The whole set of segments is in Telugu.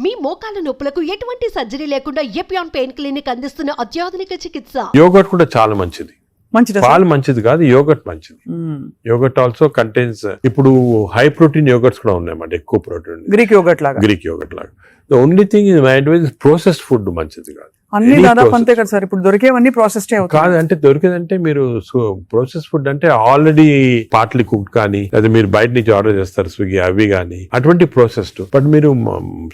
మీ మోకాల నొప్పులకు ఎటువంటి సర్జరీ లేకుండా ఎపియాన్ పెయిన్ క్లినిక్ అందిస్తున్న అత్యాధునిక చికిత్స. యోగర్ట్ కూడా చాలా మంచిది. పాలు మంచిది కాదు, యోగర్ట్ మంచిది. యోగర్ట్ ఆల్సో కంటైన్స్, ఇప్పుడు హై ప్రోటీన్ యోగర్ట్స్ కూడా ఉన్నాయన్నమాట, ఎక్కువ ప్రోటీన్. గ్రీక్ యోగర్ట్ లాగా. The only thing is my advice, processed food మంచిది కాదు. అన్ని దాదాపు అంతే కదా సార్, ఇప్పుడు దొరికేవన్నీ ప్రాసెస్డ్ కాదు. అంటే దొరికేదంటే మీరు ప్రాసెస్ ఫుడ్ అంటే ఆల్రెడీ పార్ట్లీ కుక్డ్ కానీ, లేదా మీరు బయట నుంచి ఆర్డర్ చేస్తారు స్విగ్గీ అవి కానీ, అటువంటి ప్రాసెస్డ్. బట్ మీరు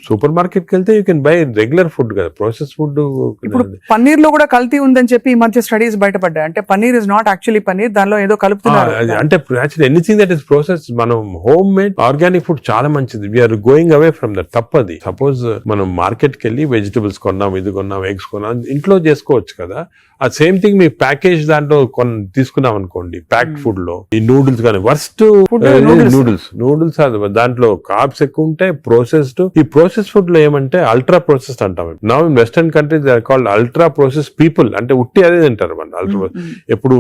సూపర్ మార్కెట్ కి వెళ్తే you can by regular food కదా, ప్రాసెస్ ఫుడ్. ఇప్పుడు పన్నీర్ లో కూడా కల్తీ ఉందని చెప్పి ఈ మధ్య స్టడీస్ బయటపడ్డాయి. అంటే paneer is not actually paneer, దానిలో ఏదో కలుపుతున్నారు. అంటే actually anything that is process, మనం హోమ్ మేడ్ ఆర్గానిక్ ఫుడ్ చాలా మంచిది. We're going away from that. తప్పది. సపోజ్ మనం మార్కెట్ కి వెళ్ళి వెజిటబుల్స్ కొన్నాం, ఇది కొన్నాం, ఎగ్స్ కొన్నాం, ఇంట్లో చేసుకోవచ్చు కదా. ఆ సేమ్ థింగ్ మీ ప్యాకేజ్ దాంట్లో తీసుకున్నాం అనుకోండి, ప్యాక్డ్ ఫుడ్ లో ఈ నూడిల్స్ కానీ, వర్స్ట్ నూడిల్స్ దాంట్లో కార్బ్స్ ఎక్కువ ఉంటాయి, ప్రాసెస్డ్. ఈ ప్రాసెస్ ఫుడ్ లో ఏమంటే అల్ట్రా ప్రాసెస్డ్ అంటాం. Now in western countries are called ultra process people. అంటే ఉట్టి అదే తింటారు మన అల్ట్రా. ఎప్పుడు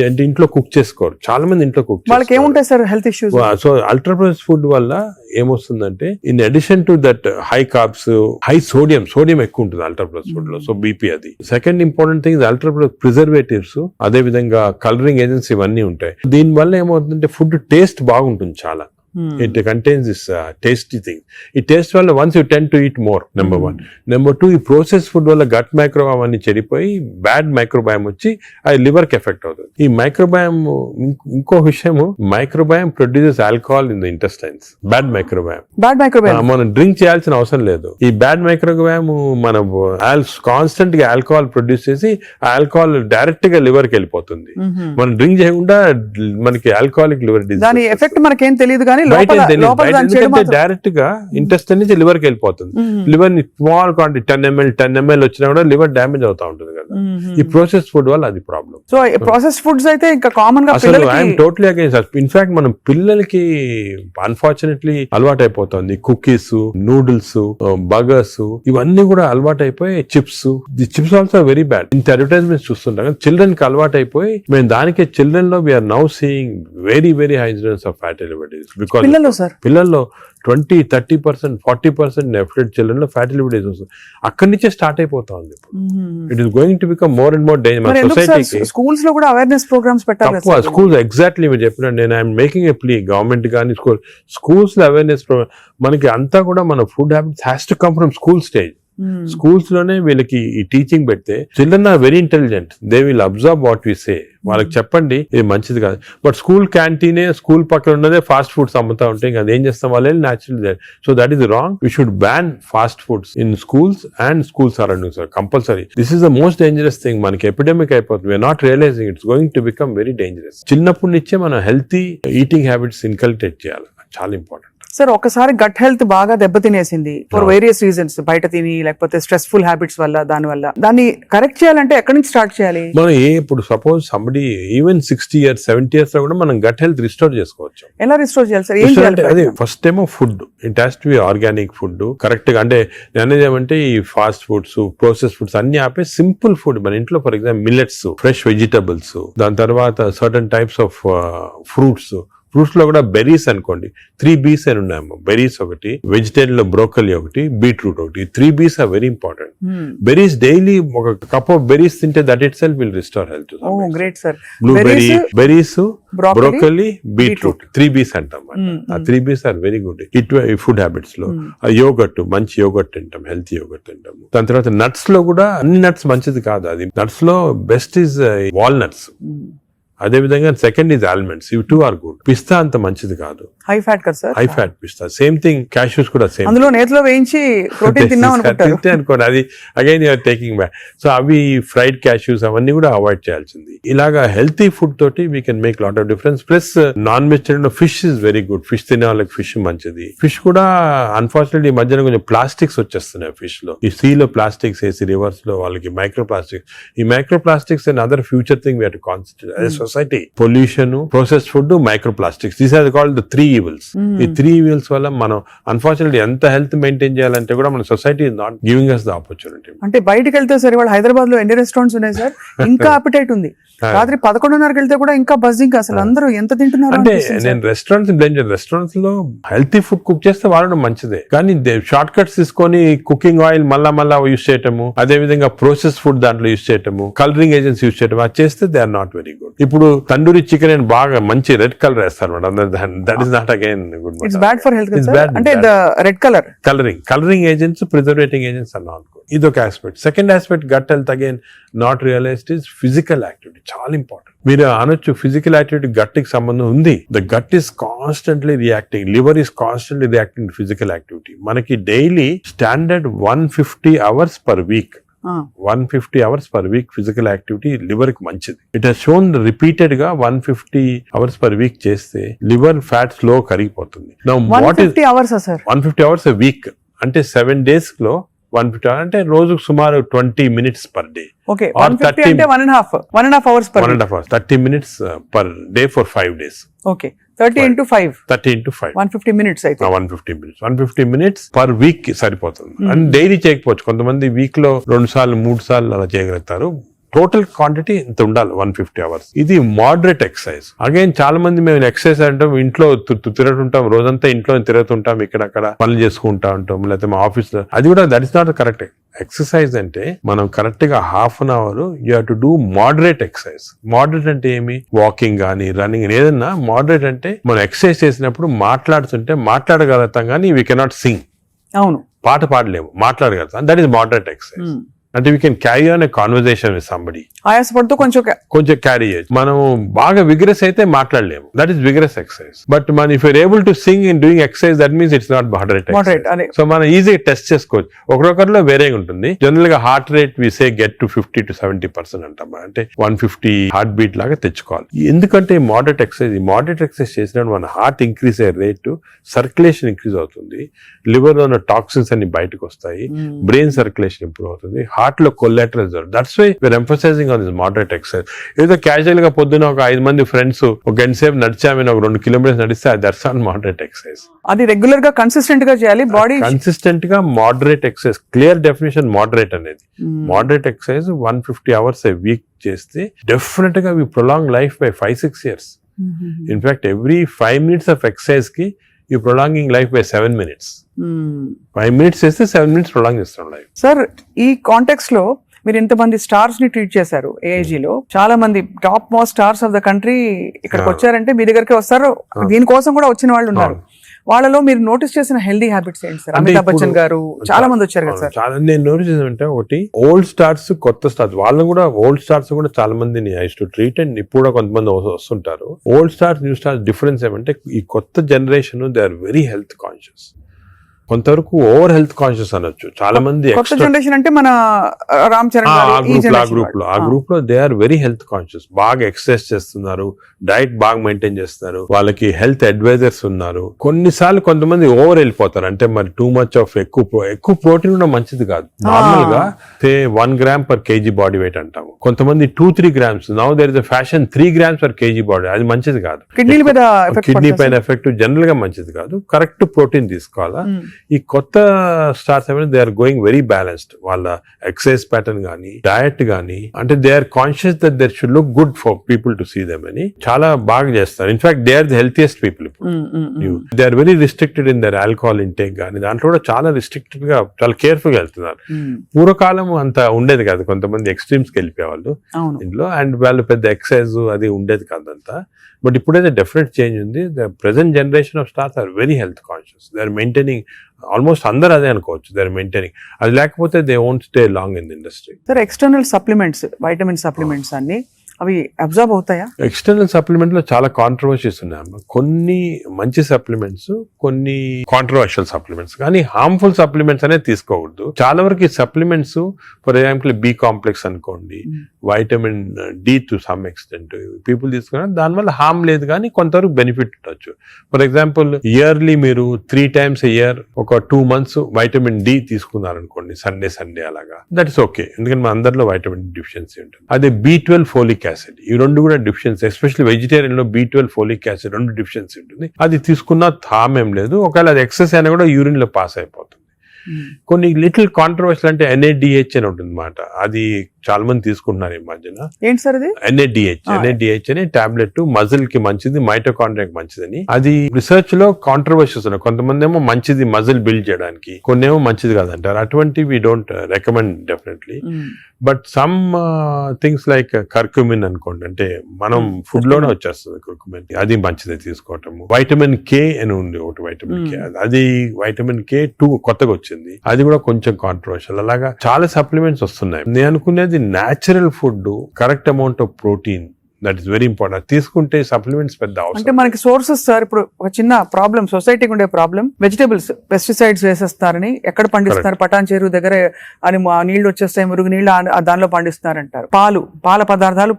అంటే ఇంట్లో కుక్ చేసుకోరు చాలా మంది, ఇంట్లో కుక్ వాళ్ళకి ఏముంటాయి sir health issues. So ultra process food వల్ల ఏమొస్తుందంటే, in addition to that high carbs, high sodium ఎక్కువ ఉంటుంది అల్ట్రా ప్రాసెస్ ఫుడ్ లో. సో బీపీ అది. Second important thing ultra preservatives, అదే విధంగా కలరింగ్ ఏజెంట్స్ ఇవన్నీ ఉంటాయి. దీని వల్ల ఏమవుతుందంటే ఫుడ్ టేస్ట్ బాగుంటుంది చాలా. It contains this tasty thing. ఈ టేస్ట్ వల్ల once you tend to eat more, number one. Number two, ఈ ప్రాసెస్ ఫుడ్ వల్ల గట్ మైక్రోబయామ్ అన్ని చెడిపోయి బ్యాడ్ మైక్రోబయామ్ వచ్చి అది లివర్ కి ఎఫెక్ట్ అవుతుంది. ఈ మైక్రోబయామ్, ఇంకో విషయము, microbiome produces alcohol in the intestines. Bad microbiome మనం డ్రింక్ చేయాల్సిన అవసరం లేదు. ఈ బ్యాడ్ మైక్రోబయామ్ మనం కాన్స్టెంట్ గా ఆల్కహాల్ ప్రొడ్యూస్ చేసి ఆల్కహాల్ డైరెక్ట్ గా లివర్ కి వెళ్ళిపోతుంది. మనం డ్రింక్ చేయకుండా మనకి ఆల్కహాలిక్ లివర్ డిసీజ్, దాని ఎఫెక్ట్ మనకేం తెలియదు కానీ డైరెక్ట్ గా ఇంటెస్టైన్ నుంచి లివర్ కి వెళ్ళిపోతుంది. లివర్ ని స్మాల్ క్వాంటిటీ 10 ml వచ్చినా కూడా లివర్ డ్యామేజ్ అవుతా ఉంటుంది కదా. ఈ ప్రాసెస్ ఫుడ్ వల్ల అది ప్రాబ్లం. సో ప్రాసెస్ ఫుడ్స్ అయితే ఇంకా కామన్ గా ఐఎమ్ టోటలీ అగైన్స్. ఇన్ఫాక్ట్ మనం పిల్లలకి అన్ఫార్చునేట్లీ అలవాటు అయిపోతుంది. కుకీస్, నూడిల్స్, బర్గర్స్ ఇవన్నీ కూడా అలవాటు అయిపోయి, చిప్స్ ఆల్సో వెరీ బ్యాడ్. ఇంత అడ్వర్టైజ్మెంట్స్ చూస్తుంటాం. చిల్డ్రన్ కి అలవాటు అయిపోయి మేము దానికి చిల్డ్రన్ లో we're now seeing very very high incidence of fatty liver disease. పిల్లల్లో 20-30%, 40% నెఫ్లెట్ చిల్డ్రన్ లో ఫ్యాటీ లివర్ డిసీజ్ వస్తుంది. అక్కడి నుంచే స్టార్ట్ అయిపోతా ఉంది. It is going to become more and more danger. సొసైటీకి స్కూల్స్ లో కూడా అవేర్నెస్ ప్రోగ్రామ్స్ పెట్టాలి. స్కూల్స్ ఎగ్జాక్ట్లీ మీరు చెప్పినట్టు నేను I'm making a plea, government కానీ స్కూల్స్ లో అవేర్నెస్ ప్రోగ్రామ్. మనకి అంతా కూడా మన food habits has to come from school stage. Schools లోనే వీళ్ళకి ఈ టీచింగ్ పెడితే children are very intelligent, they will observe what we say. వాళ్ళకి చెప్పండి ఇది మంచిది కాదు. బట్ స్కూల్ క్యాంటీనే, స్కూల్ పక్కన ఉన్నదే ఫాస్ట్ ఫుడ్స్ అమ్ముతా ఉంటే ఇంకా అదేం చేస్తాం వాళ్ళు natural. So that is wrong. We should ban fast foods in schools and school surroundings compulsory. This is the most dangerous thing. మనకి ఎపిడమిక్ అయిపోతుంది. We're not realising it's going to become very dangerous. చిన్నప్పటి నుంచే మనం హెల్తీ ఈటింగ్ హ్యాబిట్స్ ఇన్కల్కేట్ చేయాలి. చాలా ఇంపార్టెంట్. సార్ ఒకసారి గట్ హెల్త్ బాగా దెబ్బతినేసింది ఫర్ వేరియస్ రీజన్స్, బయట తిని లేకపోతే స్ట్రెస్ఫుల్ హ్యాబిట్స్ వల్ల, దాన్ని కరెక్ట్ చేయాలంటే ఎక్కడి నుంచి స్టార్ట్ చేయాలి? మనం ఇప్పుడు suppose somebody even 60 years 70 years లో కూడా మనం గట్ హెల్త్ రిస్టోర్ చేసుకోవచ్చు. ఎలా రిస్టోర్ చేయాలి సార్? ఏం చేయాలి? అదే ఫస్ట్ ఏమో food, it has to be organic food correct గా. అంటే అనేది ఏమంటే ఈ ఫాస్ట్ ఫుడ్స్, ప్రాసెస్ ఫుడ్స్ అన్ని ఆపే సింపుల్ ఫుడ్ మన ఇంట్లో, for example millets, fresh vegetables, దాని తర్వాత సర్టన్ టైప్స్ ఆఫ్ ఫ్రూట్స్ లో కూడా బెర్రీస్ అనుకోండి, 3 B's అని ఉన్నాయమ్మా. బెర్రీస్ ఒకటి, వెజిటేరియన్ లో బ్రోకలీ ఒకటి, బీట్రూట్ ఒకటి. 3 B's are very important. Berries daily ఒక కప్ ఆఫ్ బెర్రీస్ తింటే that itself will restore health. Great sir. Blueberry, berries, broccoli, beetroot, 3 B's అంటాం. ఆ 3 B's ఆర్ వెరీ గుడ్ ఈ ఫుడ్ హ్యాబిట్స్ లో. యోగర్ట్, మంచి యోగర్ట్ తింటాం, హెల్తీ యోగర్ట్ తింటాం. దాని తర్వాత నట్స్ లో కూడా అన్ని నట్స్ మంచిది కాదు. అది నట్స్ లో బెస్ట్ ఈజ్ వాల్నట్స్. అదే విధంగా సెకండ్ ఇస్ ఆల్మండ్స్. ఇవి 2 ఆర్ గుడ్. పిస్తా అంత మంచిది కాదు, హై ఫ్యాట్ కదా సార్. హై ఫ్యాట్ పిస్తా. సేమ్ థింగ్ క్యాష్యూస్ కూడా సేమ్. అందులో నేతిలో వేయించి ప్రోటీన్ తిన్నాం అనుకోండి, అది again you're taking back. So అవి ఫ్రైడ్ క్యాష్యూస్ అవన్నీ కూడా అవాయిడ్ చేయాల్సింది. ఇలాగా హెల్తీ ఫుడ్ తోటి we can make lot of difference. Plus non vegetarian లో fish is very good. Fish తినే వాళ్ళకి ఫిష్ మంచిది. ఫిష్ కూడా అన్ఫార్చునేట్లీ ఈ మధ్యన కొంచెం ప్లాస్టిక్స్ వచ్చేస్తున్నాయి ఫిష్ లో. ఈ సీ లో ప్లాస్టిక్స్ వేసి రివర్స్ లో వాళ్ళకి మైక్రో ప్లాస్టిక్స్. ఈ microplastics and other future thing we have to concentrate. Society. Pollution, processed food, microplastics, these are called the 3 evils. ఈ 3 evils వల్ల మనం అన్ఫార్చునేట్లీ ఎంత హెల్త్ మెయింటైన్ చేయాలంటే కూడా మన society is not giving us the opportunity. అంటే బయటకు వెళ్తే సరే వాళ్ళు హైదరాబాద్ లో ఎన్ని రెస్టారెంట్స్ ఉన్నాయి సార్, ఇంకా అపిటైట్ ఉంది. రాత్రి 11:30కి వెళ్తే కూడా ఇంకా బజ్జింగ్, అసలు అందరూ ఎంత తింటున్నారు అంటే నేను రెస్టారెంట్స్ బ్లేమ్ చేయను. రెస్టారెంట్స్ లో హెల్తీ ఫుడ్ కుక్ చేస్తే వాడడం మంచిదే, కానీ షార్ట్ కట్స్ తీసుకొని కుకింగ్ ఆయిల్ మళ్ళా యూస్ చేయటము, అదే విధంగా ప్రాసెస్ ఫుడ్ దాంట్లో యూస్ చేయటము, కలరింగ్ ఏజెంట్స్ యూస్ చేయటం, అది చేస్తే they are not very good. ఇప్పుడు తండూరి చికెన్ అని బాగా మంచి రెడ్ కలర్ వేస్తారు madam, that is not again good. It's bad for health అంటే red colouring agents, preserving agents are not good. ఇది ఒక aspect. Second aspect gut health again not realised is physical activity. చాలా ఇంపార్టెంట్. మీరు అనొచ్చు ఫిజికల్ యాక్టివిటీ గట్ కి సంబంధం ఉంది. The gut is constantly reacting, liver is constantly reacting to physical activity. మనకి daily standard 150 hours per week, 150 hours per week physical activity liver కి మంచిది. ఇట్ హెస్ షోన్ రిపీటెడ్ గా 150 hours పర్ వీక్ చేస్తే లివర్ ఫ్యాట్ స్లో కరిగిపోతుంది. 150 hours 150 hours a week అంటే 7 days లో 150 hours అంటే రోజుకు సుమారు 20 minutes పర్ డే. ఓకే, 150 అంటే 1.5 hours per 1.5 hours, 30 minutes per day for 5 days. Okay, 30 into 5 150 minutes అయితే 150 minutes పర్ వీక్ కి సరిపోతుంది. అండ్ డైలీ చేయకపోవచ్చు, కొంతమంది వీక్ లో 2 సార్లు 3 సార్లు అలా చేయగలుగుతారు. టోటల్ క్వాంటిటీ ఇంత ఉండాలి 150 hours. ఇది మోడరేట్ ఎక్సర్సైజ్. అగైన్ చాలా మంది మేము ఎక్సర్సైజ్ అంటాం, ఇంట్లో తిరుగుతుంటాం, రోజంతా ఇంట్లో తిరుగుతుంటాం, ఇక్కడ పనులు చేసుకుంటా ఉంటాం, లేకపోతే మా ఆఫీస్ లో. అది కూడా that is not correct. Exercise అంటే మనం కరెక్ట్ గా ½ an hour you have to do moderate exercise. Moderate అంటే ఏమి? వాకింగ్ కానీ రన్నింగ్, ఏదన్నా మోడరేట్ అంటే మనం ఎక్సర్సైజ్ చేసినప్పుడు మాట్లాడుతుంటే మాట్లాడగలుగుతాం కానీ వీ కెనాట్ సింగ్. అవును, పాట పాడలేము, మాట్లాడగలుగుతాం. That is moderate exercise. అంటే we can carry on a conversation with somebody. ఆయాసపడుతూ కొంచెం క్యారీ చేయొచ్చు. మనం బాగా విగ్రెస్ అయితే మాట్లాడలేము, that is vigorous exercise. But మన if you're able to sing in doing exercise, that means it's not moderate. So మనం ఈజీగా టెస్ట్ చేసుకోవచ్చు. ఒకరొకరిలో వేరేగా ఉంటుంది. జనరల్ గా heart rate we say get to 50 to 70% అంటాం, అంటే 150 హార్ట్ బీట్ లాగా తెచ్చుకోవాలి. ఎందుకంటే మోడరేట్ ఎక్సర్సైజ్ చేసినప్పుడు మన హార్ట్ ఇంక్రీజ్ అయ్యే రేటు, సర్క్యులేషన్ ఇంక్రీజ్ అవుతుంది, లివర్ లో ఉన్న టాక్సిన్స్ అన్ని బయటకు వస్తాయి, బ్రెయిన్ సర్క్యులేషన్ ఇంప్రూవ్ అవుతుంది, హార్ట్ లో collateral. That's why we're emphasising on this moderate exercise. ఏదో క్యాజువల్ గా పొద్దున ఒక 5 మంది ఫ్రెండ్స్ ఒక గంట సేపు నడిచామని ఒక 2 kilometers నడిస్తే దట్స్ నాట్ మోడరేట్ ఎక్సర్సైజ్. అది రెగ్యులర్ గా కన్సిస్టెంట్ గా చేయాలి. బాడీ కన్సిస్టెంట్ గా moderate exercise, clear definition moderate అనేది. Moderate exercise 150 hours a week చేస్తే డెఫినెట్ గా we prolong life by 5-6 years. In fact every 5 minutes of exercise కి you prolonging life by 7 minutes. 5 minutes చేస్తే 7 minutes ప్రొలాంగ్ చేస్తాం లైఫ్. సార్, ఈ కాంటెక్స్ట్ లో మీరు ఇంతమంది స్టార్స్ ని ట్రీట్ చేశారు. AIG లో చాలా మంది top most stars of the country ఇక్కడికి వచ్చారంటే మీ దగ్గరికి వస్తారు. దీనికోసం కూడా వచ్చిన వాళ్ళు ఉన్నారు. వాళ్ళలో మీరు నోటీస్ చేసిన హెల్దీ హ్యాబిట్స్ ఏంటి సార్? అమితాబ్ బచ్చన్ గారు చాలా మంది వచ్చారు కదా సార్. చాలా నేను నోటీస్ చేసానంటే, ఒకటి ఓల్డ్ స్టార్స్, కొత్త స్టార్స్, వాళ్ళని కూడా ఓల్డ్ స్టార్స్ కూడా చాలా మందిని ఐ టు ట్రీట్. అండ్ ఇప్పుడు కూడా కొంతమంది వస్తుంటారు. Old stars, new stars difference ఏమంటే, ఈ కొత్త generation they are very health conscious. కొంతవరకు ఓవర్ హెల్త్ కాన్షియస్ అనొచ్చు. చాలా మంది కొత్త జనరేషన్ అంటే మన రామ్ చరణ్ ఆ గ్రూప్ లో they are very health conscious. బాగా ఎక్సర్సైజ్ చేస్తున్నారు, డైట్ బాగా మెయింటైన్ చేస్తున్నారు, వాళ్ళకి హెల్త్ అడ్వైజర్స్ ఉన్నారు. కొన్నిసార్లు కొంతమంది ఓవర్ వెళ్ళిపోతారు, అంటే మరి టూ మచ్ ఆఫ్ ఎక్కువ ప్రోటీన్ కూడా మంచిది కాదు. నార్మల్ గా 1 gram per kg body weight అంటాము. కొంతమంది 2-3 grams. Now there is a fashion 3 grams per kg body. అది మంచిది కాదు. కిడ్నీ పైన ఎఫెక్ట్ జనరల్ గా మంచిది కాదు. కరెక్ట్ ప్రోటీన్ తీసుకోవాలా. ఈ కొత్త స్టార్స్ ఏమైనా they are going very balanced. వాళ్ళ ఎక్సర్సైజ్ ప్యాటర్న్ గానీ, డయట్ గానీ, అంటే they are conscious that there should look good for people to see them అని చాలా బాగా చేస్తారు. In fact they are the healthiest people. They are very restricted in their alcohol intake గానీ, దాంట్లో కూడా చాలా రిస్ట్రిక్టెడ్ గా చాలా కేర్ఫుల్ గా వెళ్తున్నారు. పూర్వకాలం అంత ఉండేది కాదు, కొంతమంది ఎక్స్ట్రీమ్స్ కి వెళ్ళిపోయేవాళ్ళు ఇంట్లో, అండ్ వాళ్ళు పెద్ద ఎక్సర్సైజ్ అది ఉండేది కాదంతా. బట్ ఇప్పుడైతే డెఫినెట్ చేంజ్ ఉంది. The present generation of stars are very health conscious. They are maintaining, almost అందరూ అదే అనుకోవచ్చు, దే ఆర్ మెయింటైనింగ్. అది లేకపోతే they won't stay long in the industry. Sir, external supplements, vitamin supplements అన్ని అవి అబ్జర్వ్ అవుతాయా? ఎక్స్టర్నల్ సప్లిమెంట్ లో చాలా కాంట్రవర్సీస్ ఉన్నాయి. కొన్ని మంచి సప్లిమెంట్స్, కొన్ని కాంట్రవర్షియల్ సప్లిమెంట్స్, కానీ హార్మ్ఫుల్ సప్లిమెంట్స్ అనేది తీసుకోకూడదు. చాలా వరకు ఈ supplements, for example B complex అనుకోండి, vitamin D to some extent people తీసుకున్నారు, దానివల్ల హార్మ్ లేదు కానీ కొంతవరకు బెనిఫిట్ ఉండొచ్చు. ఫర్ ఎగ్జాంపుల్ ఇయర్లీ మీరు 3 times a year ఒక 2 months వైటమిన్ D తీసుకున్నారనుకోండి, సండే అలాగా, దట్ ఇస్ ఓకే. ఎందుకంటే మన అందరిలో వైటమిన్ D డెఫిషియన్సీ ఉంటుంది. అదే B12 ఫోలిక్ యాసిడ్, ఈ రెండు కూడా డిఫిషియన్సీ, ఎస్పెషల్లీ వెజిటేరియన్ లో B12 ఫోలిక్ యాసిడ్ రెండు డిఫిషియన్సీ ఉంటుంది. అది తీసుకున్నా హామ్ ఏం లేదు, ఒకవేళ అది ఎక్సెస్ అయినా కూడా యూరిన్ లో పాస్ అయిపోతుంది. కొన్ని లిటిల్ కాంట్రవర్షియల్ అంటే NADH అని ఉంటుంది అన్నమాట, అది చాలా మంది తీసుకుంటున్నారు ఈ మధ్యన. ఏంటి సార్ అది? NADH అని టాబ్లెట్ మజిల్ కి మంచిది, మైటోకాండ్రియాకి మంచిదని. అది రిసర్చ్ లో కాంట్రవర్షియస్ ఉన్నాయి. కొంతమంది ఏమో మంచిది మజిల్ బిల్డ్ చేయడానికి, కొన్ని ఏమో మంచిది కాదంటారు. అటువంటి we don't recommend definitely. But some things like curcumin అనుకోండి, అంటే మనం ఫుడ్ లోనే వచ్చేస్తుంది కర్క్యూమిన్, అది మంచిది తీసుకోవటము. వైటమిన్ K అని ఉంది ఒకటి, వైటమిన్ K, అది వైటమిన్ K2 కొత్తగా వచ్చింది, అది కూడా కొంచెం కాంట్రవర్షియల్. అలాగా చాలా సప్లిమెంట్స్ వస్తున్నాయి. నేను అనుకునేది natural food, correct amount of protein, that is very important. తీసుకుంటే సప్లిమెంట్స్ పెద్ద అవసరం. అంటే మనకి సోర్సెస్ సార్, ఇప్పుడు ఒక చిన్న ప్రాబ్లం సొసైటీకి ఉండే ప్రాబ్లం, వెజిటబుల్స్ పెస్టిసైడ్స్ వేసేస్తారని, ఎక్కడ పండిస్తున్నారు, పటాన్ చెరువు దగ్గర అని నీళ్లు వచ్చేస్తాయి, మురుగు నీళ్లు దానిలో పండిస్తున్నారంటారు. పాల పదార్థాలు,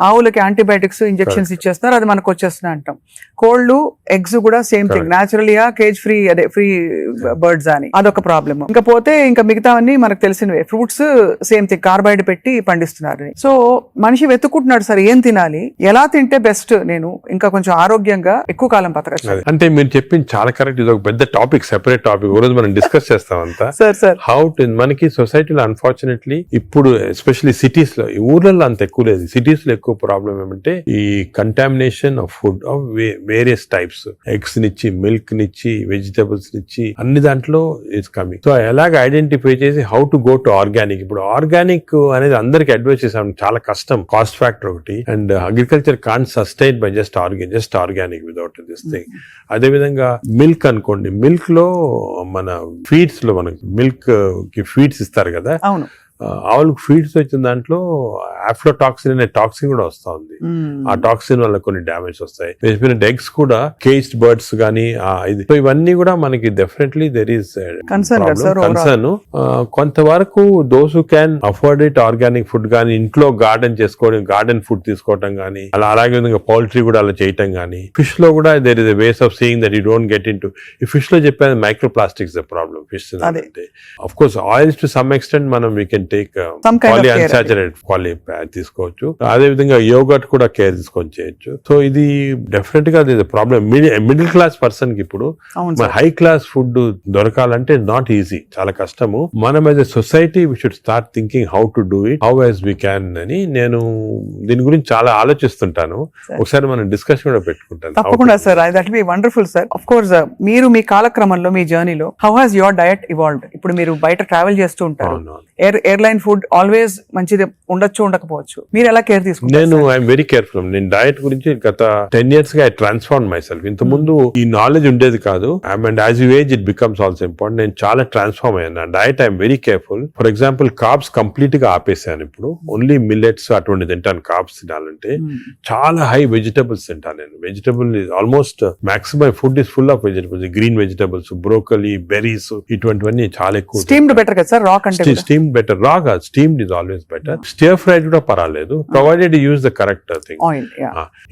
ఆవులకి యాంటీబయాటిక్స్ ఇంజెక్షన్స్ ఇచ్చేస్తున్నారు, అది మనకు వచ్చేస్తున్నాయి అంటాం. కోళ్లు, ఎగ్స్ కూడా సేమ్ థింగ్, న్యాచురల్గా కేజ్ ఫ్రీ, అదే ఫ్రీ బర్డ్స్ అని, అదొక ప్రాబ్లమ్. ఇంకా పోతే ఇంకా మిగతావన్నీ మనకు తెలిసినవే. ఫ్రూట్స్ సేమ్ థింగ్, కార్బైడ్ పెట్టి పండిస్తున్నారు. సో మనిషి వెతుక్కుంటున్నాడు సార్ ఏం తినాలి, ఎలా తింటే బెస్ట్, నేను ఇంకా కొంచెం ఆరోగ్యంగా ఎక్కువ కాలం బతకచ్చు. అంటే మీరు చెప్పింది చాలా కరెక్ట్. ఇది ఒక పెద్ద టాపిక్, సెపరేట్ టాపిక్, రోజు మనం డిస్కస్ చేస్తాం అంతా. సార్ హౌ టు, మనకి సొసైటీలో అన్ఫార్చునేట్లీ ఇప్పుడు ఎస్పెషల్లీ సిటీస్ లో, ఊర్లలో అంత ఎక్కువ లేదు, సిటీస్ లో ఎక్కువ ప్రాబ్లం ఏమంటే ఈ contamination of food of various types, eggs నిచ్చి, మిల్క్ నిచ్చి, వెజిటబుల్స్ నిచ్చి, అన్ని దాంట్లో ఇట్స్ కమింగ్. సో ఎలాగ ఐడెంటిఫై చేసి how to go to organic. ఇప్పుడు ఆర్గానిక్ అనేది అందరికి అడ్వైస్ చేసాం, చాలా కష్టం, కాస్ట్ ఫ్యాక్టర్ ఒకటి, and agriculture can't sustain by just organic without this thing. అదే విధంగా మిల్క్ అనుకోండి, మిల్క్ లో మన ఫీడ్స్ లో మనకి మిల్క్ కి ఫీడ్స్ ఇస్తారు కదా, అవును, ఆవులకు ఫీడ్స్ వచ్చిన దాంట్లో ఆఫ్లోటాక్సిన్ అనే టాక్సిన్ కూడా వస్తా ఉంది. ఆ టాక్సిన్ వల్ల కొన్ని డ్యామేజ్ వస్తాయి. ఎగ్స్ కూడా కేజ్డ్ బర్డ్స్ గానీ ఇది, సో ఇవన్నీ కూడా మనకి డెఫినెట్లీ దెర్ ఈస్ కన్సర్న్. కొంతవరకు those who can afford it, organic food కానీ, ఇంట్లో గార్డెన్ చేసుకోవడం, గార్డెన్ ఫుడ్ తీసుకోవటం కానీ, అలాగే విధంగా పౌల్ట్రీ కూడా అలా చేయటం కానీ. ఫిష్ లో కూడా there is a ways of seeing that you don't get in to, ఈ ఫిష్ లో చెప్పేది micro plastics the problem. Fish అంటే of course oils to some extent మనం వీ కెన్ టేక్ పాలిఅన్సాచురేటెడ్ తీసుకోవచ్చు. అదే విధంగా యోగర్ట్ కూడా కేర్ తీసుకొని చేయొచ్చు. సో ఇది డెఫినెట్ గా ప్రాబ్లం. మిడిల్ క్లాస్ పర్సన్ కి ఇప్పుడు హై క్లాస్ ఫుడ్ దొరకాలంటే నాట్ ఈజీ, చాలా కష్టము. మనం as a society we should start thinking how to do it, how as we can అని నేను దీని గురించి చాలా ఆలోచిస్తుంటాను. ఒకసారి మనం డిస్కషన్ కూడా పెట్టుకుంటాను. తప్పకుండా sir, that will be wonderful sir. Of course మీరు మీ కాలక్రమంలో, మీ జర్నీలో how has your diet evolved? ఇప్పుడు మీరు బయట ట్రావెల్ చేస్తూ ఉంటారు, ఎయిర్లైన్ ఫుడ్ ఆల్వేస్ మంచిది ఉండొచ్చు, ఉండకపోవచ్చు, మీరు ఎలా కేర్ తీసుకుంటారు? నేను ఐఎమ్ వెరీ కేర్ఫుల్. నేను డయట్ గురించి గత 10 years గా ఐ ట్రాన్స్ఫార్మ్ మై సెల్ఫ్. ఇంత ముందు ఈ నాలెడ్జ్ ఉండేది కాదు, and as you age it becomes also important. నేను చాలా ట్రాన్స్ఫార్మ్ అయ్యాను. Diet I'm very careful. For example carbs complete గా ఆపేసాను. ఇప్పుడు ఓన్లీ మిల్లెట్స్ అటువంటి తింటాను. కార్బ్స్ తినాలంటే చాలా హై వెజిటబుల్స్ తింటాను నేను. Vegetable almost maximum food is full of vegetables, green vegetables, broccoli, berries, ఇటువంటివన్నీ చాలా ఎక్కువ. స్టీమ్డ్ బెటర్ కదా సార్, రా కంటే స్టీమ్ బెటర్, రా కాదు, steamed is always better. Stir fried కూడా పర్వాలేదు, provided use the correct thing.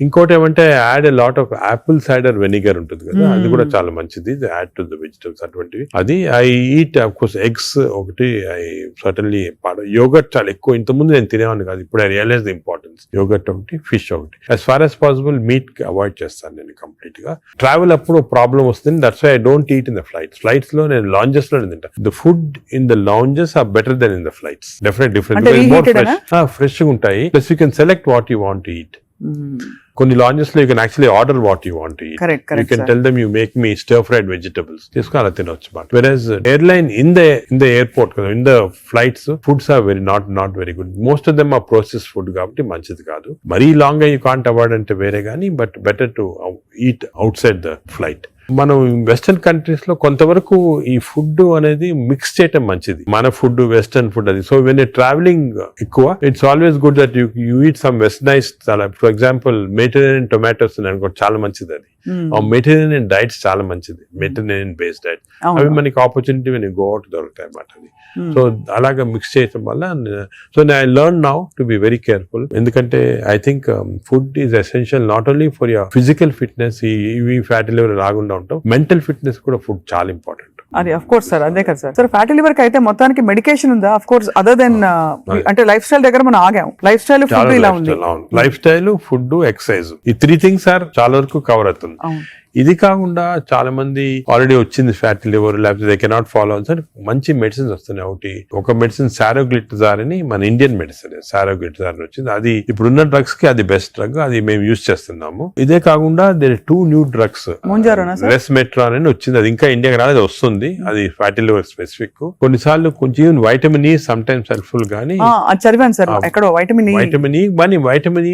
ఇంకోటి ఏమంటే add a lot of Apple cider vinegar ఉంటుంది కదా, అది కూడా చాలా మంచిది, యాడ్ టు ద వెజిటబుల్స్ అటువంటివి. అది I eat of course eggs ఒకటి, ఐ సర్టన్లీ యోగర్ట్ చాలా ఎక్కువ. ఇంతకుముందు నేను తినేవాడిని కాదు, ఇప్పుడు I realise the importance. Yogurt ఒకటి, ఫిష్ ఒకటి. As far as possible meat avoid చేస్తాను నేను కంప్లీట్ గా. ట్రావెల్ అప్పుడు ప్రాబ్లం వస్తుంది, that's why I don't eat in the flights లో నేను లాంజెస్ లో తింటా. The food in the lounges are better than in the flights, definite different, fresh గా ఉంటాయి. Plus you can select what you want to eat. కొన్ని లాంజెస్ లో you can actually order what you want to eat. You can tell them you make me stir fried vegetables, తీసుకుని అలా తినొచ్చు. But various airline in the airport కదా, in the flights foods are very not very good. Most of them are process food కాబట్టి మంచిది కాదు. మరీ లాంగ్ గా యూ కాంట్ అవాయిడ్ అంటే వేరే కానీ, but better to eat out side the flight. మనం వెస్టర్న్ కంట్రీస్ లో కొంతవరకు ఈ ఫుడ్ అనేది మిక్స్ చేయటం మంచిది, మన ఫుడ్ వెస్టర్న్ ఫుడ్ అది. సో వెన్ ట్రావెలింగ్ ఎక్కువ, it's always good that you eat some westernised. For example Mediterranean tomatoes అనుకో, చాలా మంచిది అది. మెడిటరేనియన్ డైట్స్ చాలా మంచిది, మెడిటరేనియన్ బేస్డ్ డైట్. అవి మనకి ఆపర్చునిటీ వెన్ గో అవుట్ దొరుకుతాయి అన్నమాట అది. సో అలాగా మిక్స్ చేయటం వల్ల, so I learn now to be very careful. ఎందుకంటే I think food is essential not only for your physical fitness, ఈ ఫ్యాటీ లివర్ రాకుండా ఉంటాం, మెంటల్ ఫిట్నెస్ కూడా ఫుడ్ చాలా ఇంపార్టెంట్. అది అఫ్ కోర్స్ సార్, అదే కదా సార్. సార్ ఫ్యాటీ లివర్ కి అయితే మొత్తానికి మెడికేషన్ ఉందా? అఫ్ కోర్స్ అదర్ దెన్ అంటే లైఫ్ స్టైల్ దగ్గర మనం ఆగాం. లైఫ్ స్టైల్ ఫుడ్ ఇలా ఉంది. లైఫ్ స్టైల్, ఫుడ్, ఎక్సర్సైజ్, ఈ 3 things సార్ చాలా వరకు కవర్ అవుతుంది. ఇది కాకుండా చాలా మంది ఆల్రెడీ వచ్చింది ఫ్యాటీ లివర్, లేకపోతే దే కెనాట్ ఫాలో అని మంచి మెడిసిన్స్ వస్తున్నాయి. ఒక మెడిసిన్ సారోగ్లిటజార్ అని, మన ఇండియన్ మెడిసిన్ సారోగ్లిటజార్ వచ్చింది. అది ఇప్పుడున్న డ్రగ్స్ కి అది బెస్ట్ డ్రగ్, అది మేము యూజ్ చేస్తున్నాము. ఇదే కాకుండా దేర్ 2 new drugs, రెస్మెట్రాన్ అని వచ్చింది. అది ఇంకా ఇండియాకి రాలేదు, వస్తుంది. అది ఫ్యాటీ లివర్ స్పెసిఫిక్. కొన్నిసార్లు కొంచెం vitamin E some times helpful గానీ చదివాను సార్ ఎక్కడో వైటమిన్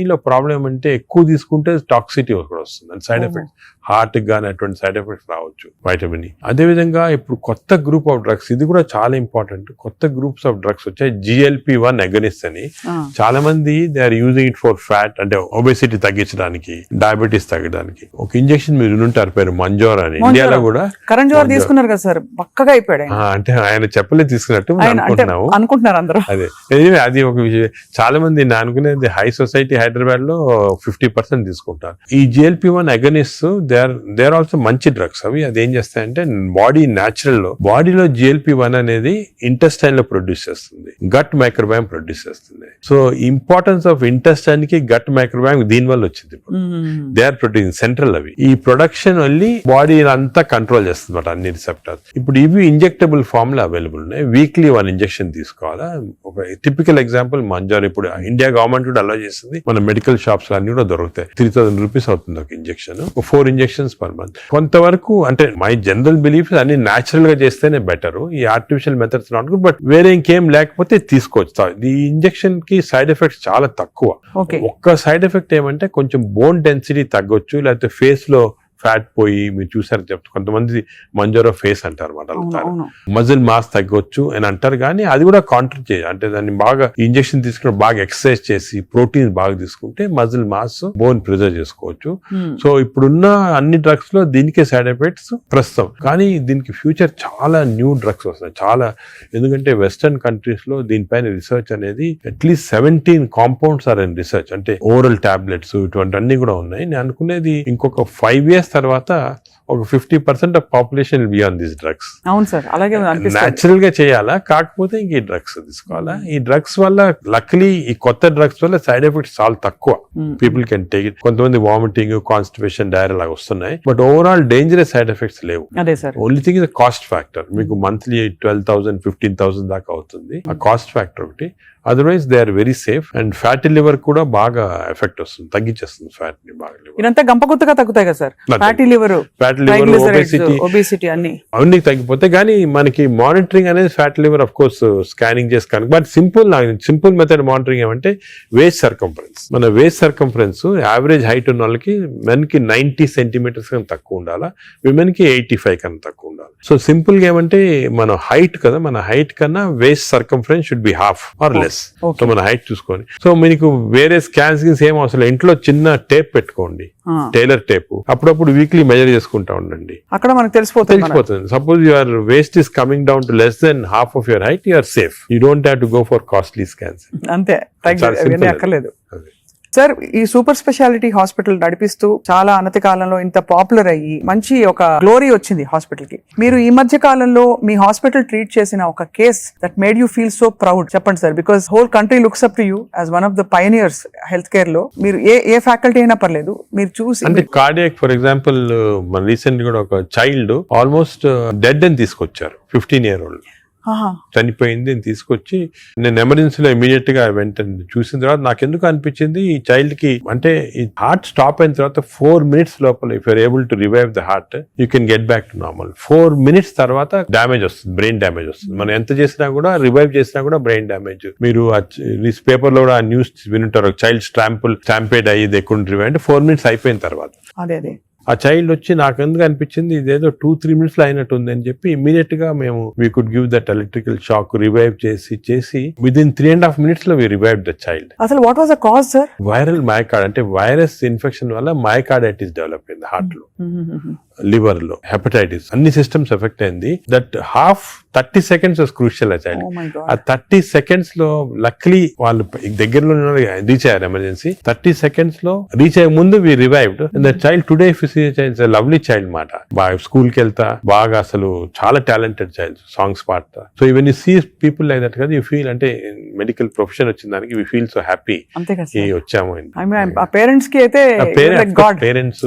ఈ లో ప్రాబ్లం అంటే ఎక్కువ తీసుకుంటే టాక్సిటీ కూడా వస్తుంది, సైడ్ ఎఫెక్ట్స్ హార్ట్ గానీ అటువంటి సైడ్ ఎఫెక్ట్స్ రావచ్చు వైటమిన్ ఈ. అదే విధంగా ఇప్పుడు కొత్త గ్రూప్ ఆఫ్ డ్రగ్స్, ఇది కూడా చాలా ఇంపార్టెంట్. కొత్త గ్రూప్స్ ఆఫ్ డ్రగ్స్ వచ్చాయి, GLP-1 అగనిస్ట్ అని. చాలా మంది they are using it for fat, అంటే ఒబెసిటీ తగ్గించడానికి, డయాబెటీస్ తగ్గడానికి. ఒక ఇంజెక్షన్ మీరు ఉంటారు పేరు మంజోరా అని, ఇండియాలో కూడా కరణ్ జోహర్ తీసుకున్నారు కదా సార్, పక్కగా అయిపోయాడు. అంటే ఆయన చెప్పలే తీసుకున్నట్టు అనుకుంటున్నారు అందరూ. అదే అది ఒక విషయం. చాలా మంది నేను అనుకునేది హై సొసైటీ హైదరాబాద్ లో 50% తీసుకుంటారు. ఈ GLP-1 agonist they are also మంచి డ్రగ్స్. అవి అది ఏం చేస్తాయంటే బాడీ న్యాచురల్ లో, బాడీలో GLP-1 అనేది ఇంటెస్టైన్ లో ప్రొడ్యూస్ చేస్తుంది, గట్ మైక్రోబయామ్ ప్రొడ్యూస్ చేస్తుంది. సో ఇంపార్టెన్స్ ఆఫ్ ఇంటెస్టైన్ కి గట్ మైక్రోబయామ్ దీని వల్ల వచ్చింది. They are producing central. అవి ఈ ప్రొడక్షన్ వెళ్ళి బాడీ అంతా కంట్రోల్ చేస్తుంది అన్నమాట, అన్ని రిసెప్టర్స్. ఇప్పుడు ఇవి ఇంజెక్టబుల్ ఫామ్ లో అవైలబుల్ ఉన్నాయి. వీక్లీ 1 ఇంజెక్షన్ తీసుకోవాలా. ఒక టిపికల్ ఎగ్జాంపుల్ మంజార్, ఇప్పుడు ఇండియా గవర్నమెంట్ కూడా అలౌ చేస్తుంది. మన మెడికల్ షాప్స్ అన్ని కూడా దొరుకుతాయి. 3000 రూపీస్ అవుతుంది ఒక ఇంజెక్షన్, 4 ఇంజెక్షన్స్ పర్ మంత్. కొంతవరకు అంటే మై జనరల్ బిలీఫ్ అన్ని న్యాచురల్ గా చేస్తేనే బెటర్. ఈ artificial methods not good, but వేరే ఇంకేం లేకపోతే తీసుకోవచ్చు. ఈ ఇంజెక్షన్ కి సైడ్ ఎఫెక్ట్స్ చాలా తక్కువ. ఒక్క సైడ్ ఎఫెక్ట్ ఏమంటే కొంచెం బోన్ డెన్సిటీ తగ్గొచ్చు, లేకపోతే ఫేస్ లో ఫ్యాట్ పోయి, మీరు చూసారు చెప్తారు కొంతమంది మంజోరా ఫేస్ అంటారు అన్నమాట, మజిల్ మాస్ తగ్గొచ్చు అని అంటారు. కానీ అది కూడా కాంట్రీ చేయాలి, అంటే దాన్ని బాగా ఇంజెక్షన్ తీసుకుని బాగా ఎక్సర్సైజ్ చేసి ప్రోటీన్ బాగా తీసుకుంటే మజిల్ మాస్, బోన్ ప్రిజర్వ్ చేసుకోవచ్చు. సో ఇప్పుడున్న అన్ని డ్రగ్స్ లో దీనికే సైడ్ ఎఫెక్ట్స్ ప్రస్తుతం. కానీ దీనికి ఫ్యూచర్ చాలా న్యూ డ్రగ్స్ వస్తాయి చాలా. ఎందుకంటే వెస్టర్న్ కంట్రీస్ లో దీనిపైన రీసెర్చ్ అనేది at least 17 compounds are in research. అంటే ఓరల్ టాబ్లెట్స్ ఇటువంటి అన్ని కూడా ఉన్నాయి. నేను అనుకునేది ఇంకొక 5 years తర్వాత ఒక 50% of population will be on this drugs. అవును సార్, అలాగే న్యాచురల్ గా చేయాలా, కాకపోతే ఇంక ఈ డ్రగ్స్ తీసుకోవాలా. ఈ డ్రగ్స్ వల్ల లక్లీ ఈ కొత్త డ్రగ్స్ వల్ల సైడ్ ఎఫెక్ట్స్ చాలా తక్కువ. People can take it. కొంతమంది వామిటింగ్, కాన్స్టిపేషన్, డైరియా లాగా వస్తున్నాయి, but overall dangerous side effects లేవు. Only thing is cost factor. మీకు మంత్లీ 12,000 15,000 దాకా అవుతుంది, ఆ కాస్ట్ ఫ్యాక్టర్ ఒకటి. Otherwise they are very safe. And fatty liver కూడా బాగా ఎఫెక్ట్ వస్తుంది, తగ్గించేస్తుంది ఫ్యాట్ ని బాగా. ఇదంతా గంపగుత్తగా తగ్గుతాయి కదా సార్, ఫ్యాటీ లివర్, ఒబేసిటీ అన్ని తగ్గిపోతాయి. కానీ మనకి మానిటరింగ్ అనేది fatty liver of course scanning చేసి కనుక, బట్ సింపుల్ మెథడ్ మానిటరింగ్ ఏమంటే వేస్ట్ సర్కంఫరెన్స్. మన వేస్ట్ సర్కంఫరెన్స్ యావరేజ్ హైట్ ఉన్న వాళ్ళకి మెన్ కి 90 centimeters కన్నా తక్కువ ఉండాలా, విమెన్ కి 85 కన్నా తక్కువ ఉండాలి. సో సింపుల్ గా ఏమంటే మన హైట్ కదా, మన హైట్ కన్నా waist circumference should be half or less. So మన హైట్ చూసుకొని, సో మీకు వేరే స్కాన్స్ ఏం అవసరం, ఇంట్లో చిన్న టేప్ పెట్టుకోండి, టైలర్ టేప్. అప్పుడప్పుడు వీక్లీ మెజర్ చేసుకుంటా ఉండండి, అక్కడ మనకు తెలిసిపోతుంది. Suppose your waist is coming down to less than half of your height, you are safe. You don't have to go for costly scans. అంతే, అక్కర్లేదు. సార్, ఈ సూపర్ స్పెషాలిటీ హాస్పిటల్ నడిపిస్తూ చాలా అనతి కాలంలో ఇంత పాపులర్ అయ్యి మంచి ఒక గ్లోరీ వచ్చింది హాస్పిటల్ కి. మీరు ఈ మధ్య కాలంలో మీ హాస్పిటల్ ట్రీట్ చేసిన ఒక case that made you feel so proud చెప్పండి sir, because whole country looks up to you as one of the pioneers health care లో. మీరు ఏ ఫ్యాకల్టీ అయినా పర్లేదు, మీరు చూసి. అంటే కార్డియాక్ ఫర్ ఎగ్జాంపుల్, మన రీసెంట్ కూడా ఒక చైల్డ్ ఆల్మోస్ట్ డెడ్ అని తీసుకొచ్చారు, 15-year-old చనిపోయింది అని తీసుకొచ్చి, నేను ఎమర్జెన్సీలో ఇమీడియట్ గా వెంటనే చూసిన తర్వాత నాకు ఎందుకు అనిపించింది, ఈ చైల్డ్ కి అంటే ఈ హార్ట్ స్టాప్ అయిన తర్వాత 4 minutes లోపల if you're able to revive the heart, you can get back to normal. 4 minutes తర్వాత డ్యామేజ్ వస్తుంది, బ్రెయిన్ డ్యామేజ్ వస్తుంది. మనం ఎంత చేసినా కూడా, రివైవ్ చేసినా కూడా బ్రెయిన్ డ్యామేజ్. మీరు పేపర్ లో కూడా ఆ న్యూస్ వినుంటారు, చైల్డ్ స్టాంపేడ్ అయ్యి దే కుడెంట్ రివైవ్ అంటే 4 minutes అయిపోయిన తర్వాత. అదే ఆ చైల్డ్ వచ్చి నాకు ఎందుకు అనిపించింది ఇదేదో 2-3 minutes లో అయినట్టు ఉంది అని చెప్పి ఇమీడియట్ గా మేము we could give that electrical shock, revive చేసి విదిన్ 3.5 minutes లో వి రివైవ్ ద చైల్డ్. అసలు what was the cause sir? Viral myocard, అంటే వైరస్ ఇన్ఫెక్షన్ వల్ల మయోకార్డైటిస్ డెవలప్ అయింది హార్ట్ లో. లివర్ లో హెపటైటిస్ అన్ని సిస్టమ్స్ ఎఫెక్ట్ అయింది. That half 30 seconds was crucial ఆ చైల్డ్. Oh my God. ఆ 30 seconds లో లక్లీ వాళ్ళు దగ్గరలో రీచ్ అయ్యారు ఎమర్జెన్సీ. 30 seconds లో రీచ్ అయ్యే ముందు we revived. The child today if you see child lovely child మాట. బాగా స్కూల్ కి వెళ్తా బాగా అసలు చాలా టాలెంటెడ్ చైల్డ్, సాంగ్స్ పాడతా. So even you see people like that కదా యూ ఫీల్ అంటే మెడికల్ ప్రొఫెషన్ వచ్చిన దానికి వి ఫీల్ సో హ్యాపీ అంతే కదా sir. వచ్చాము. ఆ పేరెంట్స్ కి అయితే గాడ్ పేరెంట్స్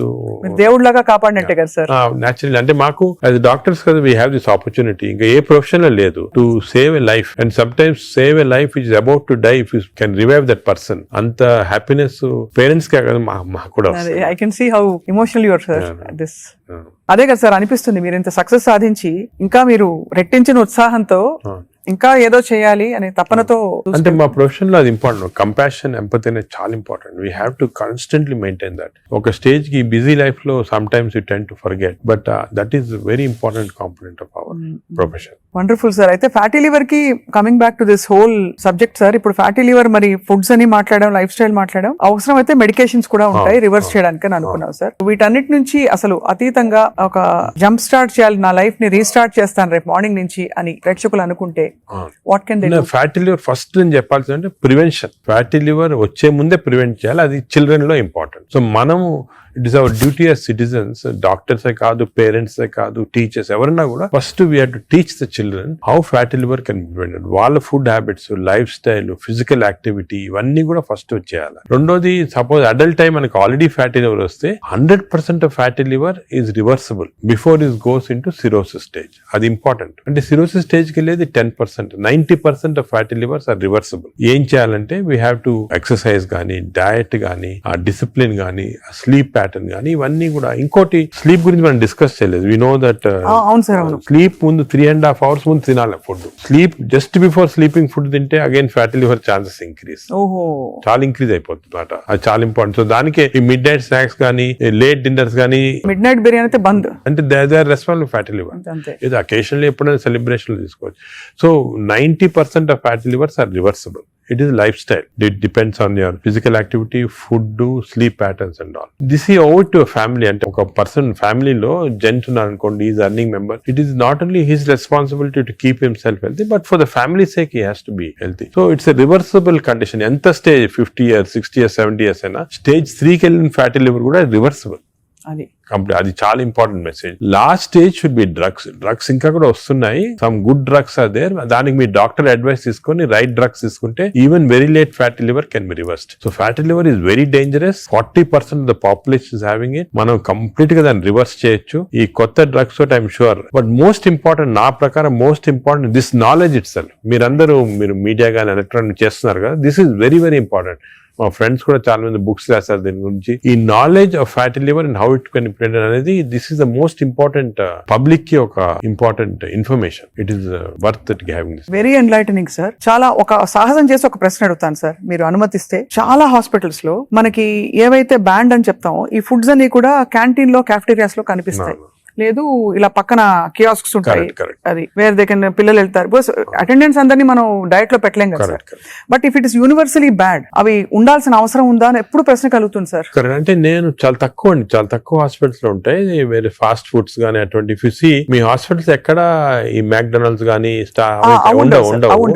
దేవుడిలాగా కాపాడినట్టే కదా సార్. న్యాచురల్ అంటే మాకు యాజ్ డాక్టర్స్ కదా వీ హ్యావ్ దిస్ ఆపర్చునిటీ. ఇంకా ఏ ప్రొఫెషన్ లో లేదు to save a life. And sometimes save a life is about to die if you can revive that person. అంత హ్యాపీనెస్ పేరెంట్స్ కే కదా మాకు కూడా వస్తుంది. I can see how emotional your sir this. అదే కదా సార్ అనిపిస్తుంది, మీరు ఇంత సక్సెస్ సాధించి ఇంకా మీరు రెట్టించిన ఉత్సాహంతో ఇంకా ఏదో చేయాలి అనే తపనతో. అంటే మా ప్రొఫెషన్ లో అది ఇంపార్టెంట్. కంపాషన్, ఎంపతి అనేది చాలా important. We have to constantly maintain that. ఒక స్టేజ్ కి బిజీ లైఫ్ లో some times you tend to forget, but that is very important component of our profession. Wonderful sir. అయితే ఫ్యాటీ లివర్ కి coming back to this whole subject sir, ఇప్పుడు ఫ్యాటీ లివర్ మరి ఫుడ్స్ అని మాట్లాడడం, లైఫ్ స్టైల్ మాట్లాడడం, అవసరం అయితే మెడికేషన్స్ కూడా ఉంటాయి రివర్స్ చేయడానికి అని అనుకున్నాం సార్. వీటన్నిటి నుంచి అసలు అతీతంగా ఒక జంప్ స్టార్ట్ చేయాలి, నా లైఫ్ ని రీస్టార్ట్ చేస్తాను రేపు మార్నింగ్ నుంచి అని ప్రేక్షకులు అనుకుంటే what can they? Fatty liver first నేను చెప్పాల్సింది అంటే ప్రివెన్షన్. ఫ్యాటీ లివర్ వచ్చే ముందే ప్రివెంట్ చేయాలి. అది చిల్డ్రన్ లో ఇంపార్టెంట్. సో మనము it is our duty as citizens, డాక్టర్సే కాదు, పేరెంట్సే కాదు, టీచర్స్ ఎవరన్నా కూడా first we have to teach the children how fatty liver can be prevented. వాళ్ళ food habits, lifestyle, physical activity ఇవన్నీ కూడా ఫస్ట్ వచ్చేయాలి. రెండోది, సపోజ్ అడల్ట్ టైం మనకి ఆల్రెడీ ఫ్యాటీ లివర్ వస్తే 100% of fatty liver is reversible before is goes into cirrhosis stage. అది ఇంపార్టెంట్. అంటే సిరోసిస్ స్టేజ్ కి వెళ్ళేది 10%. 90% of fatty livers are reversible. ఏం చేయాలంటే వీ హ్యావ్ టు ఎక్సర్సైజ్ గానీ, డయట్ గానీ, ఆ డిసిప్లిన్ గానీ, స్లీప్ ప్యాటర్న్ కానీ ఇవన్నీ కూడా. ఇంకోటి స్లీప్ గురించి మనం డిస్కస్ చేయలేదు. వి నో దట్ స్లీప్ ముందు 3.5 hours ముందు తినాలి food. Sleep just before sleeping food తింటే again fatty liver chances increase, చాలా ఇంక్రీజ్ అయిపోతుంది అన్నమాట. అది చాలా ఇంపార్టెంట్. సో దానికి ఈ మిడ్ నైట్ స్నాక్స్ కానీ, లేట్ డిన్నర్స్ కానీ, మిడ్ నైట్ బిర్యానీ అయితే బంద్ అంటే they are responsible fatty liver. ఇది అకేషన్లీ ఎప్పుడైనా సెలబ్రేషన్ లో తీసుకోవచ్చు. So 90% of fatty livers are reversible. It is lifestyle. It depends on your physical activity, food, sleep patterns and all. This is over to a family. And a person family lo gent unnarukondi, he is earning member. It is not only his responsibility to keep himself healthy, but for the family's sake he has to be healthy. So it's a reversible condition. Enta stage 50 years, 60 years, 70 years aina stage 3 ki ellin fatty liver kuda reversible. అది చాలా important message. Last stage should be drugs ఇంకా కూడా వస్తున్నాయి. Some good drugs are there. దానికి మీ డాక్టర్ అడ్వైస్ తీసుకొని రైట్ డ్రగ్స్ తీసుకుంటే even very late fatty liver can be reversed. So fatty liver is very dangerous. 40% of the population is having it. మనం కంప్లీట్ గా దాన్ని రివర్స్ చేయొచ్చు ఈ కొత్త డ్రగ్స్ తోటి, I'm sure. But most important, నా ప్రకారం most important this knowledge it self. మీరు మీడియా కానీ ఎలక్ట్రానిక్ చేస్తున్నారు కదా, this is very very important. మా ఫ్రెండ్స్ కూడా చాలా మంది బుక్స్ రాశారు దీని గురించి. ఈ knowledge of fatty liver and how it can be prevented అనేది this is the most important public కి ఒక important information. It is worth it having this. Very enlightening sir. చాలా ఒక సాహసం చేసి ఒక ప్రశ్న అడుగుతాను సార్, మీరు అనుమతిస్తే. చాలా హాస్పిటల్స్ లో మనకి ఏవైతే బ్యాండ్ అని చెప్తామో ఈ ఫుడ్స్ అన్ని కూడా క్యాంటీన్ లో, క్యాఫ్టేరియాస్ లో కనిపిస్తాయి. లేదు ఇలా పక్కన కియాస్క్స్ ఉంటాయి, అది వేరే దగ్గర పిల్లలు వెళ్తారు. బికాస్ అటెండెన్స్ అందరినీ మనం డైట్ లో పెట్టలేం కదా sir. But if it is universally bad, అవి ఉండాల్సిన అవసరం ఉందా అని ఎప్పుడు ప్రశ్న కలుగుతుంది సార్. అంటే నేను చాలా తక్కువ హాస్పిటల్స్ లో ఉంటాయి వేరే ఫాస్ట్ ఫుడ్స్ గానీ అటువంటి. మీ హాస్పిటల్స్ ఎక్కడ ఈ మ్యాక్డొనాల్డ్స్ గానీ ఉండవు.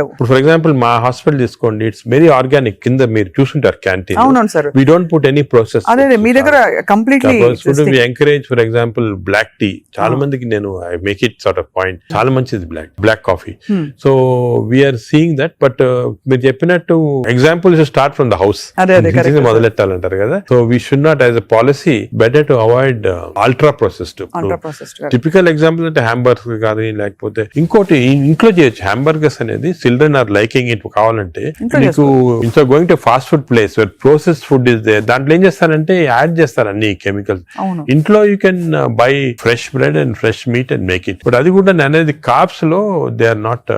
ఇప్పుడు ఫర్ ఎగ్జాంపుల్ మా హాస్పిటల్ తీసుకోండి, ఇట్స్ వెరీ ఆర్గానిక్. కింద మీరు చూసుంటారు క్యాంటీన్. అవును sir. We don't put any process. అదే మీ దగ్గర completely we encourage. For example black tea, చాలా మందికి నేను I make it sort of point, చాలా మంచిది black coffee. So we are seeing that. But మీరు చెప్పినట్టు example start from the house మొదలెట్టాలంటారు కదా. So we should not as a policy better to avoid ultra processed. Typical example అంటే హ్యాంబర్గర్స్ కానీ, లేకపోతే ఇంకోటి ఇంట్లో చేయొచ్చు. హ్యాంబర్గర్స్ అనేది చిల్డ్రన్ ఆర్ లైకింగ్ ఇట్. కావాలంటే మీకు ఇంట్లో going to fast food place where processed food is there, దాంట్లో ఏం చేస్తారంటే యాడ్ చేస్తారు అన్ని కెమికల్స్. ఇంట్లో you can buy fresh bread and fresh meat and make it. But అది కూడా అనేది కార్బ్స్ లో they are not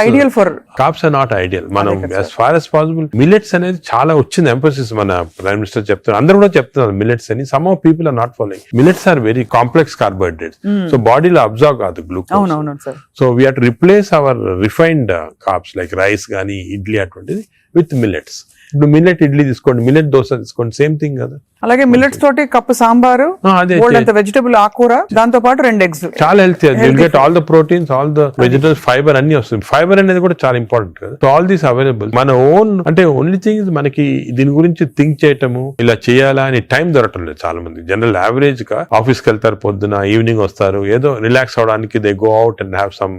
ideal for carbs are not ideal. మనం as far as possible millets అనేది చాలా వచ్చింది ఎంఫోసిస్. మన ప్రైమ్ మినిస్టర్ చెప్తున్నారు, అందరూ కూడా చెప్తున్నారు మిల్లెట్స్ అని. Some of people are not following. Millets are very complex carbohydrates. So బాడీలో అబ్జర్వ్ కాదు glucose. So we have to replace our refined carbs like rice గానీ, ఇడ్లీ అటువంటిది విత్ మిల్లెట్స్. ఇప్పుడు మిల్లెట్ ఇడ్లీ తీసుకోండి, మిల్లెట్ దోశ తీసుకోండి, సేమ్ థింగ్ కదా. అలాగే మిల్లెట్స్ తోటి కప్పు సాంబారు, అదే అంత వెజిటబుల్ ఆకుకూర, దాంతో పాటు 2 eggs. చాలా హెల్తీ అది. You'll get all the proteins, all the vegetables, fibre అన్ని వస్తుంది. ఫైబర్ అనేది కూడా చాలా ఇంపార్టెంట్ కదా. So all these available. మన ఓన్ అంటే ఓన్లీ థింగ్ మనకి దీని గురించి థింక్ చేయటము, ఇలా చేయాలా అని టైం దొరకటం లేదు చాలా మంది. జనరల్ యావరేజ్ గా ఆఫీస్ కి వెళ్తారు, పొద్దున ఈవినింగ్ వస్తారు, ఏదో రిలాక్స్ అవడానికి they go out and have some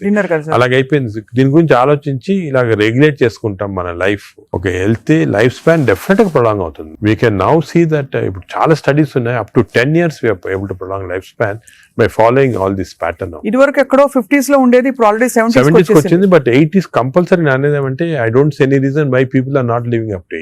dinner కదా. అలాగే అయిపోయింది. దీని గురించి ఆలోచించి ఇలాగ రెగ్యులేట్ చేసుకుంటాం మన లైఫ్. ఒక హెల్తీ లైఫ్ స్పాన్ డెఫినెట్ గా ప్రొలాంగ్ అవుతుంది. We can now see that ఇప్పుడు చాలా స్టడీస్ ఉన్నాయి, up to 10 years we are able to prolong life span by following all this pattern. ఇది వరకు ఎక్కడో 50s లో ఉండేది, ఇప్పుడు ఆల్రెడీ 70s వచ్చింది. బట్ 80s కంపల్సరీ అనేది ఏమంటే I don't see any reason why people are not living up to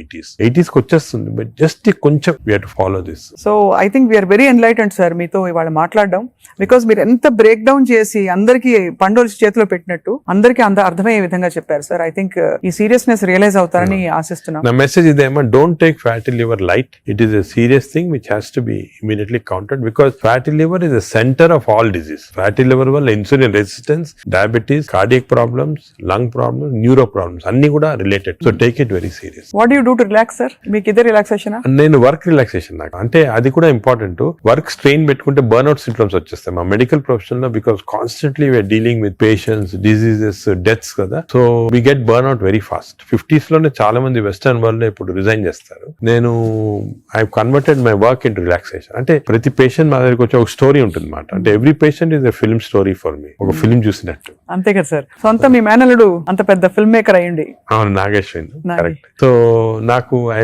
80s కి వచ్చేస్తుంది. బట్ జస్ట్ కొంచెం we have to follow this. So I think we're very enlightened sir మీతో ఇవాళ మాట్లాడడం. బికాస్ మీరు ఎంత బ్రేక్ డౌన్ చేసి అందరికి పండుగలు చేతిలో పెట్టినట్టు అందరికి అర్థమయ్యే విధంగా చెప్పారు సార్. ఐ థింక్ ఈ సీరియస్నెస్ రియలైజ్ అవుతారని ఆశిస్తున్నాం. నా మెసేజ్ ఇదేమో, don't take fatty liver light. It is a serious thing which has to be immediately counted, because fatty liver is the centre of all disease. Fatty liver వల్ల insulin resistance, diabetes, cardiac problems, lung problems, neuro problems అన్ని కూడా related. So take it very serious. What you do to relax sir? మీకు ఇదే రిలాక్సేషన్? నేను వర్క్ రిలాక్సేషన్ నాకు అంటే అది కూడా ఇంపార్టెంట్. వర్క్ స్ట్రెయిన్ పెట్టుకుంటే బర్న్అవుట్ సింప్టమ్స్ వచ్చేస్తాయి మా మెడికల్ ప్రొఫెషన్ లో, because constantly we are dealing with patients, diseases, deaths కదా. So we get burnout very fast. 50s లోనే చాలా మంది వెస్టర్న్ వరల్డ్ లో ఇప్పుడు రిజైన్ చేస్తారు. నేను I converted my work in relaxation. అంటే ప్రతి పేషెంట్ మా దగ్గరికి వచ్చి ఒక స్టోరీ ఉంటుంది అన్నమాట. అంటే every patient is a film story for me, ఒక ఫిల్మ్ చూసినట్టు. అంతే కదా సార్. సొంత మీ మేనల్లుడు అంత పెద్ద ఫిల్మ్ మేకర్ అయ్యండి. అవును, నాగేశ్వరి, కరెక్ట్. సో నాకు I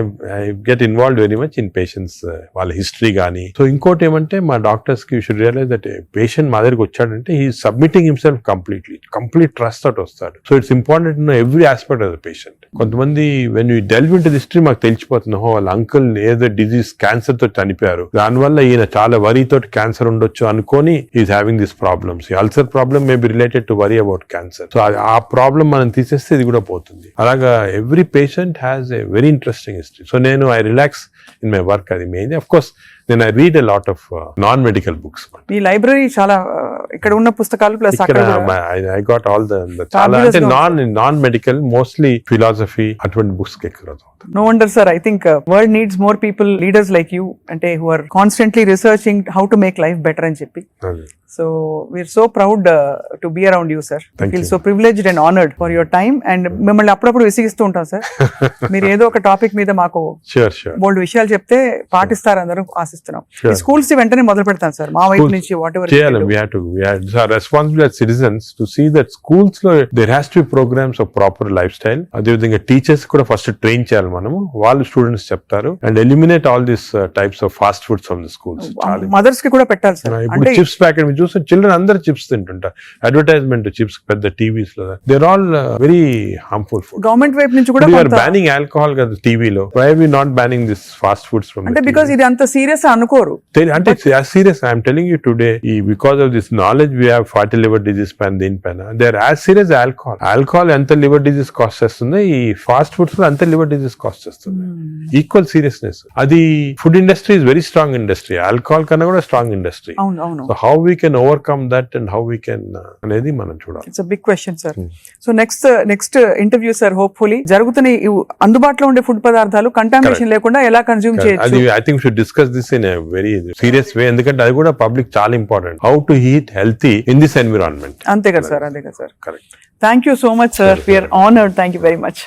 get involved very much in patients, వాళ్ళ హిస్టరీ కానీ. సో ఇంకోటి ఏమంటే మా డాక్టర్స్ కి you should realise that patient మా దగ్గరికి వచ్చాడంటే he submitting himself complete trust తోటి వస్తాడు. So it's important know every aspect of the patient. కొంతమంది when you delve into the history మాకు తెలిసిపోతుంది, వాళ్ళ అంకుల్ ఏదో డిజీజ్ క్యాన్సర్ తో చనిపోయారు, దానివల్ల ఈయన చాలా వరీ తోటి క్యాన్సర్ ఉండొచ్చు అనుకొని is having this problems. Ulcer problem may be related to worry about cancer. So ఆ ప్రాబ్లమ్ మనం తీసేస్తే ఇది కూడా పోతుంది. అలాగా every patient has a very interesting history. So నేను I relax in my work. అది main. Of course then I read a lot of non-medical books. ఈ లైబ్రరీ చాలా ఇక్కడ ఉన్న పుస్తకాలు ప్లస్ అక్కడ I got all the చాలా అంటే non-medical mostly philosophy అటువంటి బుక్స్ ఎక్కువ. No wonder sir, I think world needs more people, leaders like you, అంటే who are constantly researching how to make life better అని చెప్పి. So we're so proud to be around you sir. I feel so privileged and honored for your time, and మిమ్మల్ని అప్పుడప్పుడు విసిగిస్తూ ఉంటాం సార్. మీరు ఏదో ఒక టాపిక్ మీద మాకు బోల్డ్ విషయాలు చెప్తే పాటిస్తారు అందరూ ఆశిస్తున్నాం. ఈ స్కూల్స్ వెంటనే మొదలు పెడతాం సార్ మా వైపు నుంచి. వాట్ ఎవర్ చేయాలి, we have to responsible as citizens to see that schools లో there has to be programs of proper lifestyle. అదే విధంగా టీచర్స్ కూడా ఫస్ట్ ట్రైన్ చేయాలి మనము, వాళ్ళు స్టూడెంట్స్ చెప్తారు. And eliminate all this types of fast foods from the schools. Mothers కి కూడా పెట్టాలి సార్. ఇప్పుడు చిప్స్ ప్యాకెట్ చూస్తే చిల్డ్రన్ అందరు చిప్స్ తింటుంటారు. అడ్వర్టైజ్మెంట్ చిప్స్ పెద్ద టీవీస్ లో, they are all very harmful food. Government వైపు నుంచి కూడా బ్యానింగ్ ఆల్కహాల్ కదా టీవీలో. Why are we not banning this fast foods from? అంటే బికాజ్ ఇది అంత సీరియస్ అనుకోరు. అంటే serious I'm telling you today, because of this knowledge we have fatty liver disease పైన దీనిపైన they are as serious alcohol ఎంత లివర్ డిజీస్ కాస్ట్ చేస్తుంది, ఈ ఫాస్ట్ ఫుడ్స్ లో అంత లివర్ డిజీస్ కాస్ట్ చేస్తుంది. Equal seriousness. అది food industry is very strong industry, alcohol కన్నా కూడా strong industry. So how we can overcome that and how we can అనేది మనం చూడాలి. It's a big question sir. So next interview sir hopefully జరుగుతున్న అందుబాటులో ఉండే ఫుడ్ పదార్థాలు కంటామినేషన్ లేకుండా ఎలా కన్జ్యూమ్ చేయొచ్చు. అది I think should discuss this in a very serious way, ఎందుకంటే అది కూడా పబ్లిక్ చాలా important. How to eat healthy in this environment. అంతే కదా సార్, అంతే కదా sir. Correct. Thank you so much sir. We're honoured. Thank you very much.